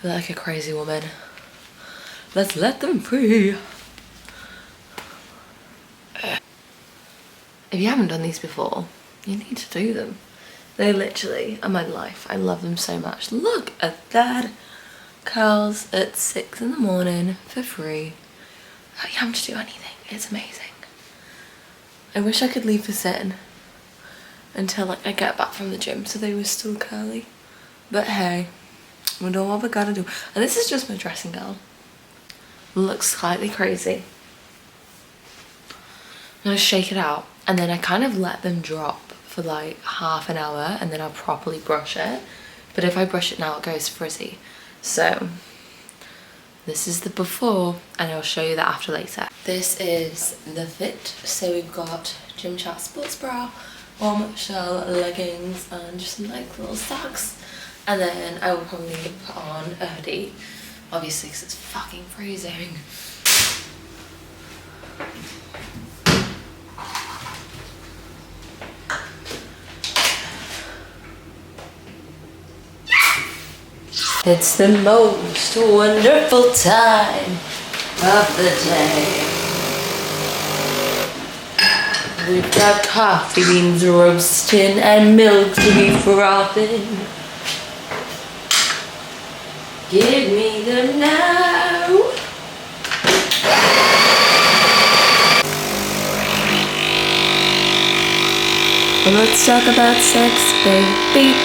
They're like a crazy woman. Let's let them free. If you haven't done these before, you need to do them. They literally are my life. I love them so much. Look at that. Curls at 6 in the morning for free. You have to do anything. It's amazing. I wish I could leave this in until like I get back from the gym so they were still curly. But hey, we do what we gotta do. And this is just my dressing gown. Looks slightly crazy. I'm gonna shake it out and then I kind of let them drop for like half an hour and then I'll properly brush it. But if I brush it now, it goes frizzy. So this is the before and I'll show you the after later. This is the fit. So we've got gym chat sports bra, warm shell leggings and just some like little socks. And then I will probably put on a hoodie, obviously because it's fucking freezing. It's the most wonderful time of the day. We've got coffee beans roasting and milk to be frothing. Give me them now. Well, let's talk about sex, baby.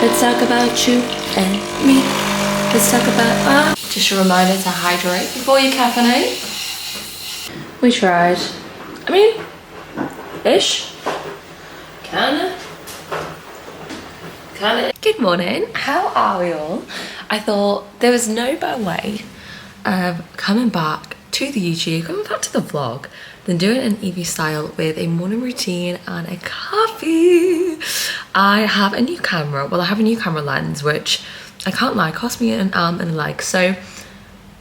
Let's talk about you and me. Let's talk about just a reminder to hydrate before you caffeinate. We tried. I mean, ish. Kinda. Good morning. How are we all? I thought there was no better way of coming back to the YouTube, coming back to the vlog, than doing an Evie style with a morning routine and a coffee. I have a new camera. Well, I have a new camera lens, which I can't lie, cost me an arm and a leg. So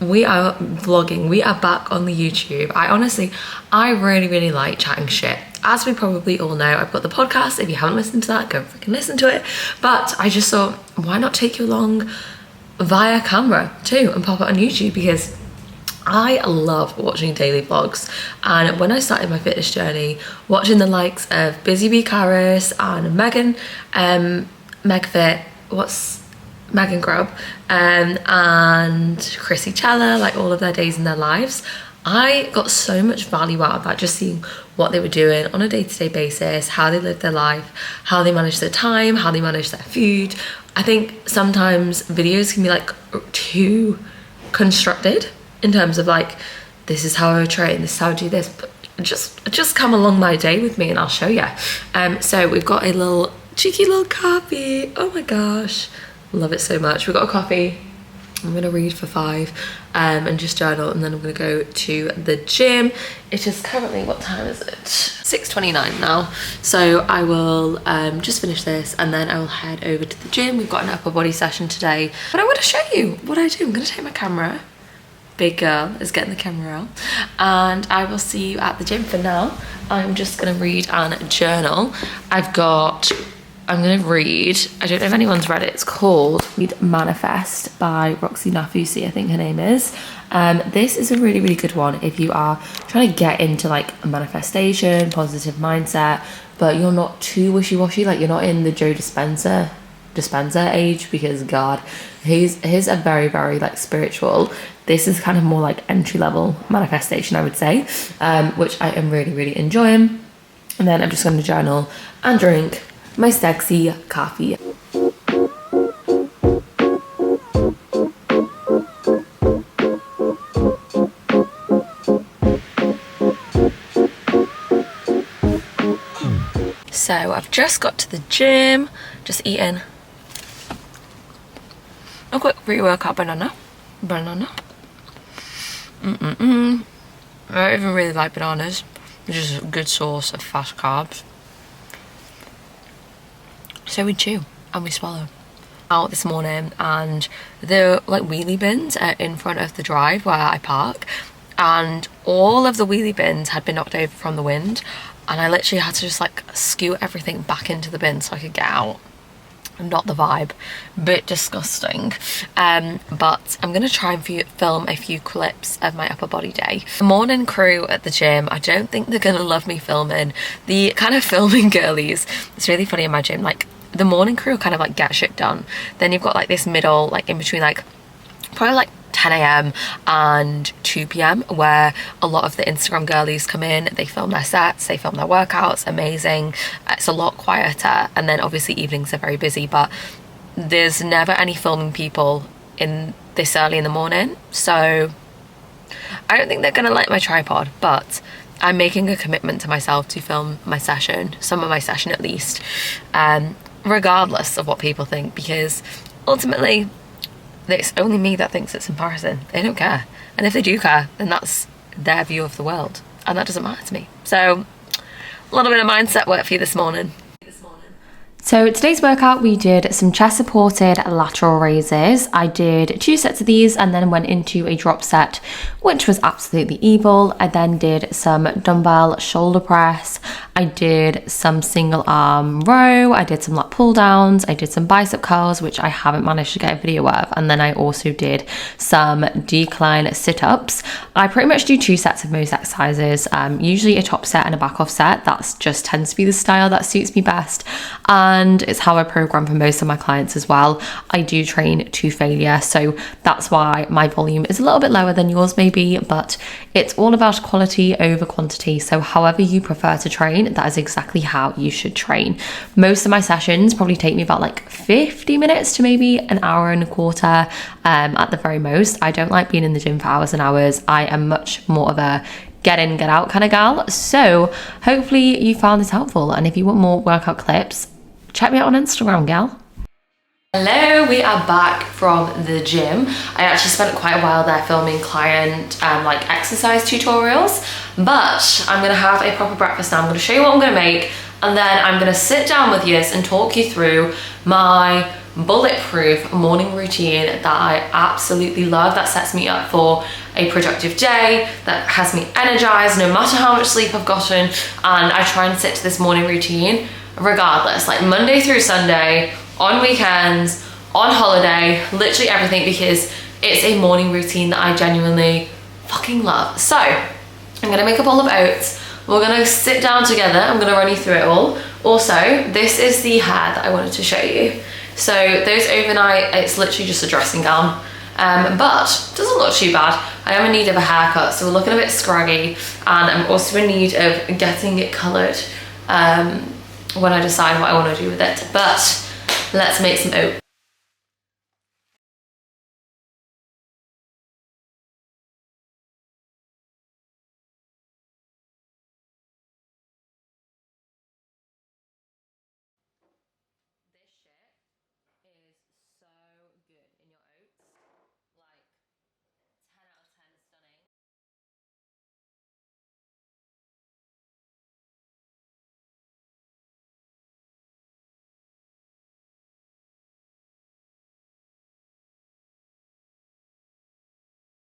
we are vlogging. We are back on the YouTube. I really like chatting shit. As we probably all know, I've got the podcast. If you haven't listened to that, go freaking listen to it. But I just thought, why not take you along via camera too and pop it on YouTube, because I love watching daily vlogs. And when I started my fitness journey, watching the likes of Busy Bee Caris and Megan Grubb and Chrissy Chella, like all of their days in their lives, I got so much value out of that, just seeing what they were doing on a day-to-day basis, how they lived their life, how they managed their time, how they managed their food. I think sometimes videos can be like too constructed in terms of like, this is how I train, this is how I do this, but just come along my day with me and I'll show you. So we've got a cheeky little coffee. Oh my gosh, love it so much. We've got a coffee. I'm gonna read for 5 and just journal, and then I'm gonna go to the gym. It is currently, what time is it? 6:29 now. So I will just finish this and then I will head over to the gym. We've got an upper body session today, but I want to show you what I do. I'm gonna take my camera. Big girl is getting the camera out, and I will see you at the gym. For now, I'm just gonna read and journal. I'm gonna read, I don't know if anyone's read it, it's called Manifest by Roxy Nafusi, I think her name is. This is a really good one if you are trying to get into like manifestation, positive mindset, but you're not too wishy-washy, like you're not in the Joe Dispenza age, because God, he's a very like spiritual. This is kind of more like entry-level manifestation, I would say, which I am really enjoying. And then I'm just going to journal and drink my sexy coffee. So I've just got to the gym, just eating a quick pre-workout banana. I don't even really like bananas, which is a good source of fast carbs. So we chew and we swallow. Out this morning, and the like wheelie bins are in front of the drive where I park, and all of the wheelie bins had been knocked over from the wind, and I literally had to just like scoot everything back into the bin so I could get out. not the vibe, bit disgusting. But I'm gonna try and film a few clips of my upper body day. The morning crew at the gym, I don't think they're gonna love me filming. The kind of filming girlies, it's really funny in my gym, like the morning crew kind of like get shit done. Then you've got like this middle, like in between, like probably like 10 a.m. and 2 p.m. where a lot of the Instagram girlies come in, they film their sets, they film their workouts, amazing. It's a lot quieter, and then obviously evenings are very busy, but there's never any filming people in this early in the morning, so I don't think they're gonna like my tripod, but I'm making a commitment to myself to film my session, some of my session at least, regardless of what people think, because ultimately it's only me that thinks it's embarrassing. They don't care. And if they do care, then that's their view of the world. And that doesn't matter to me. So, a little bit of mindset work for you this morning. So today's workout, we did some chest supported lateral raises. I did 2 sets of these and then went into a drop set, which was absolutely evil. I then did some dumbbell shoulder press. I did some single arm row. I did some lat pull downs. I did some bicep curls, which I haven't managed to get a video of. And then I also did some decline sit-ups. I pretty much do 2 sets of most exercises, usually a top set and a back off set. That's just tends to be the style that suits me best. And it's how I program for most of my clients as well. I do train to failure, so that's why my volume is a little bit lower than yours maybe, but it's all about quality over quantity. So however you prefer to train, that is exactly how you should train. Most of my sessions probably take me about like 50 minutes to maybe an hour and a quarter at the very most. I don't like being in the gym for hours and hours. I am much more of a get in, get out kind of gal. So hopefully you found this helpful, and if you want more workout clips, check me out on Instagram, gal. Hello, we are back from the gym. I actually spent quite a while there filming client like exercise tutorials, but I'm gonna have a proper breakfast now. I'm gonna show you what I'm gonna make, and then I'm gonna sit down with you and talk you through my bulletproof morning routine that I absolutely love, that sets me up for a productive day, that has me energized no matter how much sleep I've gotten. And I try and stick to this morning routine regardless, like Monday through Sunday, on weekends, on holiday, literally everything, because it's a morning routine that I genuinely fucking love. So I'm gonna make a bowl of oats. We're gonna sit down together. I'm gonna run you through it all. Also, this is the hair that I wanted to show you. So those overnight, it's literally just a dressing gown, but doesn't look too bad. I am in need of a haircut, so we're looking a bit scraggy, and I'm also in need of getting it coloured when I decide what I want to do with it. But let's make some oats.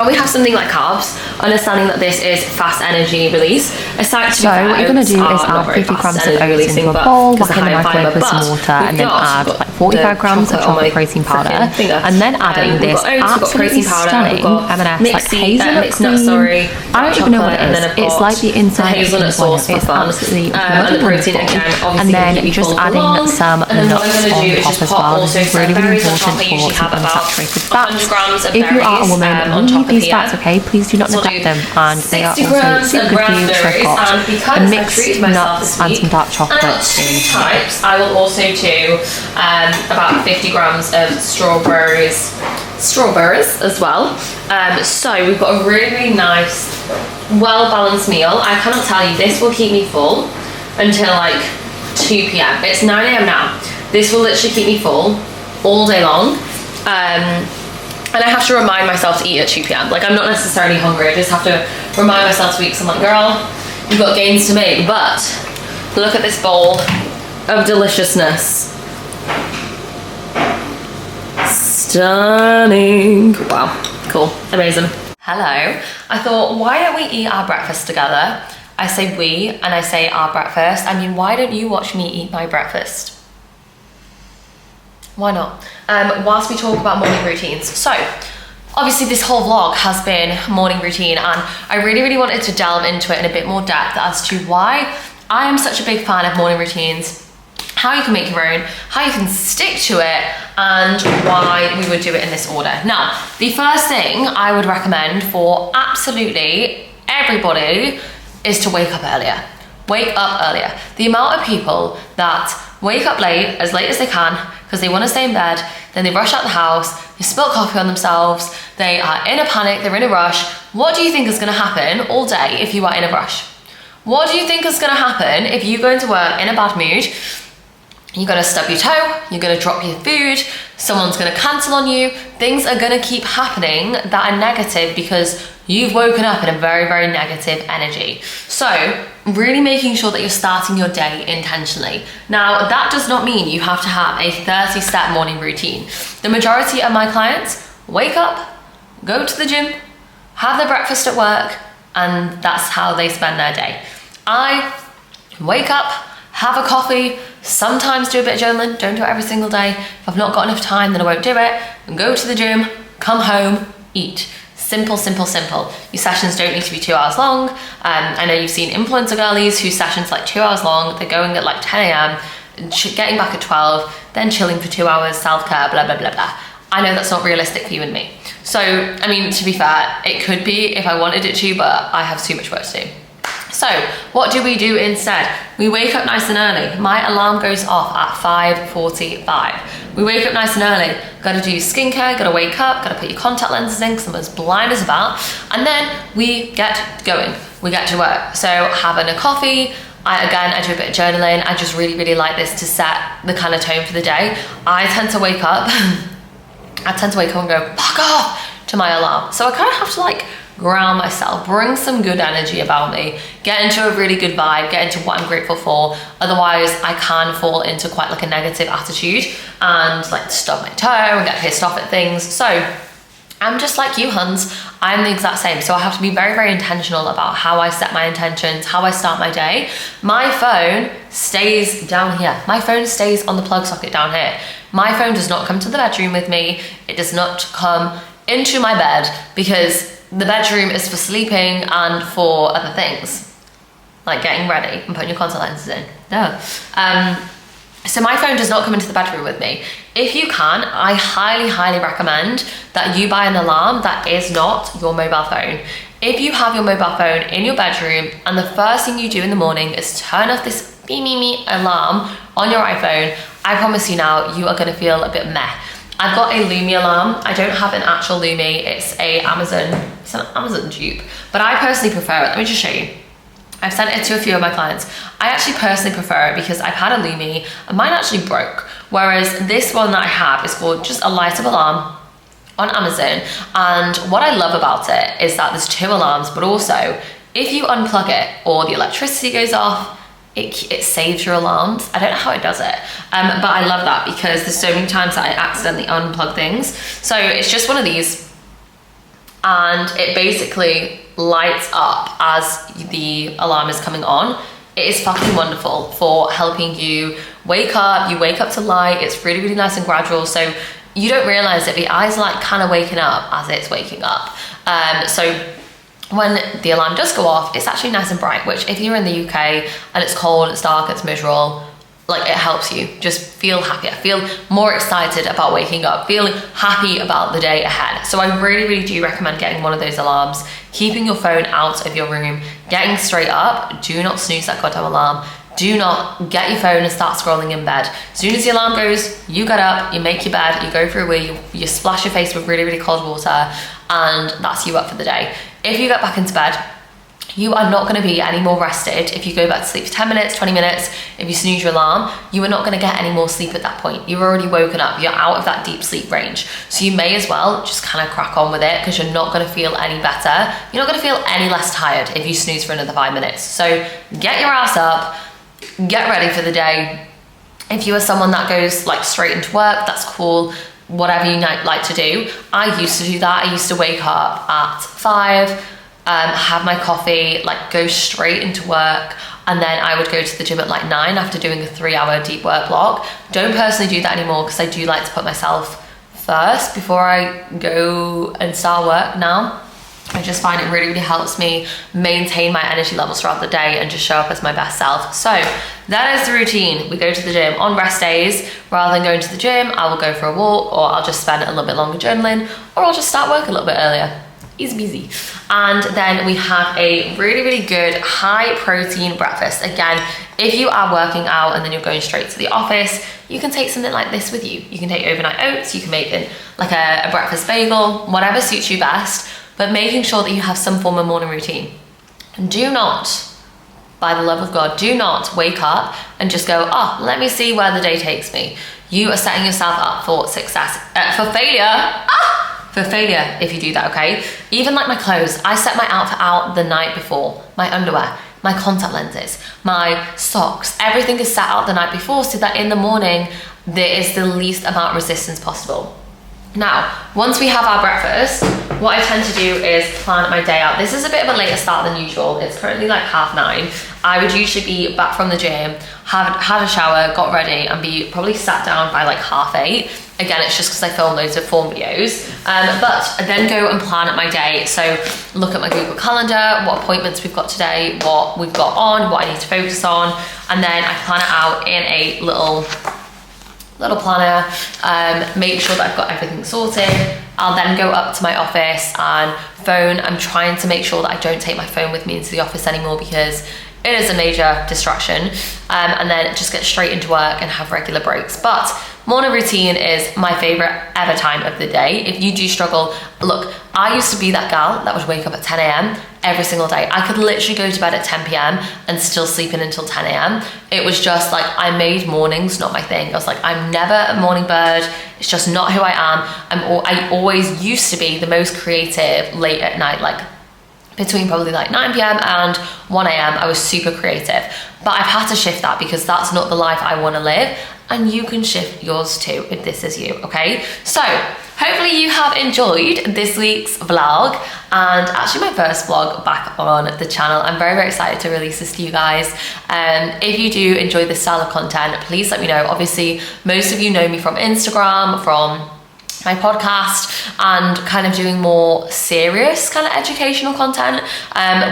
We have something like carbs, understanding that this is fast energy release. Aside So what you're going to do is add 50 grams of oats into a bowl, whack in the microwave with some water, and then add like 45 grams of chocolate protein powder, and then adding this absolutely stunning M&S like hazelnut cream. I don't even know what it is. It's like the inside of the sauce. It's absolutely wonderful. And then just adding some nuts on top as well. This is really, really important for some unsaturated fats. If you are a woman, leave these fats, okay? Please do not neglect them, and they are also super good for you. So I've got a mixed nuts and some dark chocolate in types. I will also do about 50 grams of strawberries as well. So we've got a really, really nice, well-balanced meal. I cannot tell you, this will keep me full until like 2 p.m. It's 9 a.m. now. This will literally keep me full all day long. And I have to remind myself to eat at 2 p.m. Like, I'm not necessarily hungry, I just have to remind myself to eat, because I'm like, girl, you've got gains to make. But look at this bowl of deliciousness. Stunning. Wow, cool, amazing. Hello. I thought, why don't we eat our breakfast together? I say we, and I say our breakfast. I mean, why don't you watch me eat my breakfast? Why not? Whilst we talk about morning routines. So, obviously this whole vlog has been morning routine, and I really wanted to delve into it in a bit more depth as to why I am such a big fan of morning routines, how you can make your own, how you can stick to it, and why we would do it in this order. Now, the first thing I would recommend for absolutely everybody is to wake up earlier. Wake up earlier. The amount of people that wake up late as they can, because they want to stay in bed, then they rush out the house, they spill coffee on themselves, they are in a panic, they're in a rush. What do you think is going to happen all day if you are in a rush? What do you think is going to happen if you go into work in a bad mood? You're going to stub your toe, you're going to drop your food, someone's going to cancel on you, things are going to keep happening that are negative because you've woken up in a very negative energy. So really making sure that you're starting your day intentionally. Now, that does not mean you have to have a 30-step morning routine. The majority of my clients wake up, go to the gym, have their breakfast at work, and that's how they spend their day. I wake up, have a coffee, sometimes do a bit of journaling, don't do it every single day. If I've not got enough time, then I won't do it. And go to the gym, come home, eat. Simple. Your sessions don't need to be 2 hours long. I know you've seen influencer girlies whose sessions like 2 hours long, they're going at like 10 a.m, getting back at 12, then chilling for 2 hours, self-care, blah. I know that's not realistic for you and me. So, I mean, to be fair, it could be if I wanted it to, but I have too much work to do. So what do we do instead? We wake up nice and early. My alarm goes off at 5:45. We wake up nice and early. Gotta do skincare, gotta wake up, gotta put your contact lenses in because I'm as blind as a bat. And then we get going. We get to work. So having a coffee, I do a bit of journaling. I just really like this to set the kind of tone for the day. I tend to wake up and go, fuck off, to my alarm. So I kind of have to like ground myself, bring some good energy about me, get into a really good vibe, get into what I'm grateful for. Otherwise I can fall into quite like a negative attitude and like stub my toe and get pissed off at things. So I'm just like you, huns. I'm the exact same. So I have to be very intentional about how I set my intentions, how I start my day. My phone stays down here. My phone stays on the plug socket down here. My phone does not come to the bedroom with me. It does not come into my bed because the bedroom is for sleeping and for other things, like getting ready and putting your contact lenses in. So my phone does not come into the bedroom with me. If you can, I highly recommend that you buy an alarm that is not your mobile phone. If you have your mobile phone in your bedroom and the first thing you do in the morning is turn off this beep alarm on your iPhone, I promise you now, you are gonna feel a bit meh. I've got a Lumi alarm. I don't have an actual Lumi. It's an Amazon dupe, but I personally prefer it. Let me just show you. I've sent it to a few of my clients. I actually personally prefer it because I've had a Lumi and mine actually broke. Whereas this one that I have is called just a light up alarm on Amazon. And what I love about it is that there's 2 alarms, but also if you unplug it or the electricity goes off, it saves your alarms. I don't know how it does it, but I love that because there's so many times that I accidentally unplug things. So it's just one of these and it basically lights up as the alarm is coming on. It is fucking wonderful for helping you wake up. You wake up to light. It's really nice and gradual. So you don't realize that the eyes are like kind of waking up as it's waking up. So when the alarm does go off, it's actually nice and bright, which if you're in the UK and it's cold, it's dark, it's miserable, like it helps you just feel happier, feel more excited about waking up, feel happy about the day ahead. So I really do recommend getting one of those alarms, keeping your phone out of your room, getting straight up. Do not snooze that goddamn alarm. Do not get your phone and start scrolling in bed. As soon as the alarm goes, you get up, you make your bed, you go for a wee, you splash your face with really cold water, and that's you up for the day. If you get back into bed, you are not going to be any more rested. If you go back to sleep for 10 minutes, 20 minutes, if you snooze your alarm, you are not going to get any more sleep at that point. You've already woken up. You're out of that deep sleep range. So you may as well just kind of crack on with it because you're not going to feel any better. You're not going to feel any less tired if you snooze for another 5 minutes. So get your ass up, get ready for the day. If you are someone that goes like straight into work, that's cool. Whatever you like to do. I used to do that. I used to wake up at 5, have my coffee, like go straight into work. And then I would go to the gym at like 9 after doing a 3-hour deep work block. Don't personally do that anymore because I do like to put myself first before I go and start work now. I just find it really, really helps me maintain my energy levels throughout the day and just show up as my best self. So that is the routine. We go to the gym on rest days. Rather than going to the gym, I will go for a walk, or I'll just spend a little bit longer journaling, or I'll just start work a little bit earlier. Easy peasy. And then we have a really, really good high protein breakfast. Again, if you are working out and then you're going straight to the office, you can take something like this with you. You can take overnight oats, you can make it like a breakfast bagel, whatever suits you best, but making sure that you have some form of morning routine. And do not, by the love of God, do not wake up and just go, oh, let me see where the day takes me. You are setting yourself up for success, for failure. For failure if you do that, okay? Even like my clothes, I set my outfit out the night before. My underwear, my contact lenses, my socks, everything is set out the night before so that in the morning, there is the least amount of resistance possible. Now, once we have our breakfast, what I tend to do is plan my day out. This is a bit of a later start than usual. It's currently like 9:30. I would usually be back from the gym, had a shower, got ready, and be probably sat down by like 8:30. Again, it's just because I film loads of form videos. But I then go and plan at my day. So look at my Google Calendar, what appointments we've got today, what we've got on, what I need to focus on. And then I plan it out in a little planner, make sure that I've got everything sorted. I'll then go up to my office and phone. I'm trying to make sure that I don't take my phone with me into the office anymore because it is a major distraction. And then just get straight into work and have regular breaks. But morning routine is my favorite ever time of the day. If you do struggle, look, I used to be that gal that would wake up at 10 a.m. every single day. I could literally go to bed at 10 p.m. and still sleep in until 10 a.m. It was just like, I made mornings not my thing. I was like, I'm never a morning bird. It's just not who I am. I always used to be the most creative late at night, like between probably like 9 p.m. and 1 a.m. I was super creative. But I've had to shift that because that's not the life I want to live. And you can shift yours too if this is you, okay? So hopefully you have enjoyed this week's vlog, and actually my first vlog back on the channel. I'm very, very excited to release this to you guys. If you do enjoy this style of content, please let me know. Obviously, most of you know me from Instagram, from my podcast, and kind of doing more serious kind of educational content,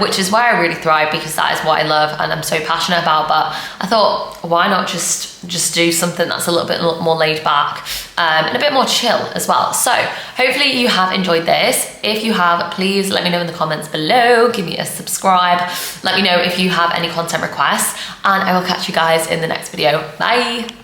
which is where I really thrive because that is what I love and I'm so passionate about. But I thought, why not just do something that's a little bit more laid back and a bit more chill as well. So hopefully you have enjoyed this. If you have, please let me know in the comments below. Give me a subscribe. Let me know if you have any content requests, and I will catch you guys in the next video. Bye.